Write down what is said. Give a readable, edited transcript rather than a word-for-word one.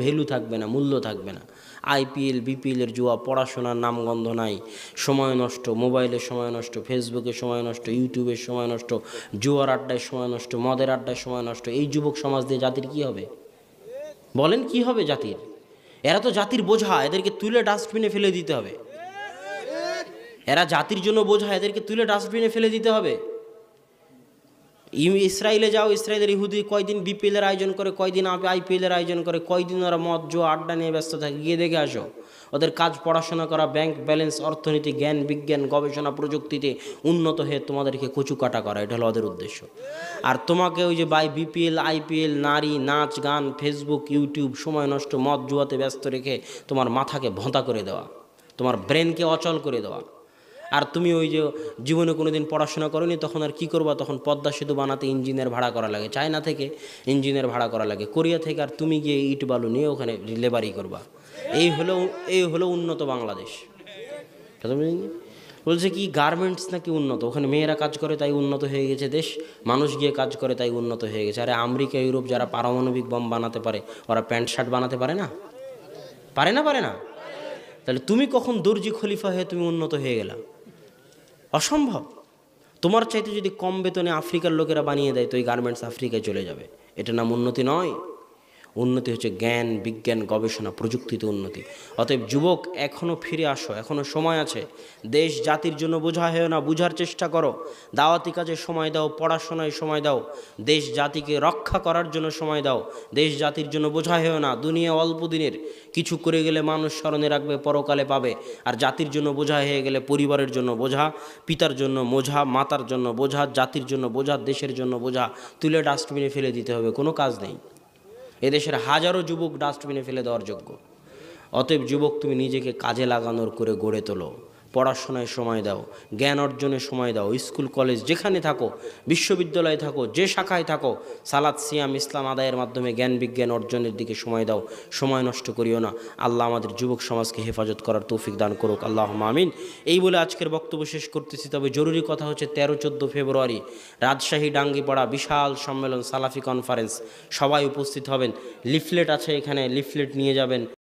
Value থাকবে না, মূল্য থাকবে না। আইপিএল বিপিএলের জুয়া, পড়াশোনার নামগন্ধ নাই, সময় নষ্ট, মোবাইলে সময় নষ্ট, ফেসবুকে সময় নষ্ট, ইউটিউবের সময় নষ্ট, জুয়ার আড্ডায় সময় নষ্ট, মদের আড্ডায় সময় নষ্ট। এই যুবক সমাজ দিয়ে জাতির কি হবে? বলেন কি হবে জাতির? এরা তো জাতির বোঝা, এদেরকে তুলে ডাস্টবিনে ফেলে দিতে হবে। এরা জাতির জন্য বোঝা, এদেরকে তুলে ডাস্টবিনে ফেলে দিতে হবে। ইসরায়েলে যাও, ইসরায়েলের ইহুদি কয়দিন বিপিএলের আয়োজন করে, কয়দিন আইপিএলের আয়োজন করে, কয়দিন ওরা মদ জুয়া আড্ডা নিয়ে ব্যস্ত থাকে, গিয়ে দেখে আসো। ওদের কাজ পড়াশোনা করা, ব্যাংক ব্যালেন্স, অর্থনীতি, জ্ঞান বিজ্ঞান, গবেষণা প্রযুক্তিতে উন্নত হয়ে তোমাদেরকে কচু কাটা করা, এটা হলো ওদের উদ্দেশ্য। আর তোমাকে ওই যে বিপিএল আইপিএল, নারী, নাচ গান, ফেসবুক ইউটিউব, সময় নষ্ট, মদ জুয়াতে ব্যস্ত রেখে তোমার মাথাকে ভোঁতা করে দেওয়া, তোমার ব্রেনকে অচল করে দেওয়া। আর তুমি ওই যে জীবনে কোনো দিন পড়াশোনা করোনি, তখন আর কি করবা? তখন পদ্মা সেতু বানাতে ইঞ্জিনের ভাড়া করা লাগে, চায়না থেকে ইঞ্জিনের ভাড়া করা লাগে, কোরিয়া থেকে, আর তুমি গিয়ে ইট বালু নিয়ে ওখানে লেবারি করবা। এই হলো উন্নত বাংলাদেশ। বলছে কি গার্মেন্টস নাকি উন্নত, ওখানে মেয়েরা কাজ করে তাই উন্নত হয়ে গেছে দেশ, মানুষ গিয়ে কাজ করে তাই উন্নত হয়ে গেছে। আরে আমেরিকা ইউরোপ যারা পারমাণবিক বম বানাতে পারে, ওরা প্যান্ট শার্ট বানাতে পারে না? পারে না? পারে না? তাহলে তুমি কখন দর্জি খলিফা হয়ে তুমি উন্নত হয়ে গেলা? অসম্ভব। তোমার চাইতে যদি কম বেতনে আফ্রিকার লোকেরা বানিয়ে দেয় তো এই গার্মেন্টস আফ্রিকায় চলে যাবে। এটা নাম উন্নতি নয়। উন্নতি হচ্ছে জ্ঞান বিজ্ঞান গবেষণা প্রযুক্তিতে উন্নতি। অতএব যুবক, এখনও ফিরে আসো, এখনও সময় আছে। দেশ জাতির জন্য বোঝা হয়েও না, বুঝার চেষ্টা করো। দাওয়াতি কাজে সময় দাও, পড়াশোনায় সময় দাও, দেশ জাতিকে রক্ষা করার জন্য সময় দাও। দেশ জাতির জন্য বোঝা হয়েও না। দুনিয়া অল্প দিনের, কিছু করে গেলে মানুষ স্মরণে রাখবে, পরকালে পাবে। আর জাতির জন্য বোঝা হয়ে গেলে পরিবারের জন্য বোঝা, পিতার জন্য বোঝা, মাতার জন্য বোঝা, জাতির জন্য বোঝা, দেশের জন্য বোঝা, তুলে ডাস্টবিনে ফেলে দিতে হবে। কোনো কাজ নেই। এদেশের হাজারো যুবক ডাস্টবিনে ফেলে দেওয়ার যোগ্য। অতএব যুবক, তুমি নিজেকে কাজে লাগানোর করে গড়ে তোলো, পড়াশোনায় সময় দাও, জ্ঞান অর্জনের সময় দাও। স্কুল কলেজ যেখানে থাকো, বিশ্ববিদ্যালয়ে থাকো, যে শাখায় থাকো, সালাত সিয়াম ইসলাম আদায়ের মাধ্যমে জ্ঞান বিজ্ঞান অর্জনের দিকে সময় দাও। সময় নষ্ট করিও না। আল্লাহ আমাদের যুবক সমাজকে হেফাজত করার তৌফিক দান করুক, আল্লাহুম্মা আমিন। এই বলে আজকের বক্তব্য শেষ করতেছি। তবে জরুরি কথা হচ্ছে 13-14 ফেব্রুয়ারি রাজশাহী ডাঙ্গিপাড়া বিশাল সম্মেলন, সালাফি কনফারেন্স, সবাই উপস্থিত হবেন। লিফলেট আছে এখানে, লিফলেট নিয়ে যাবেন।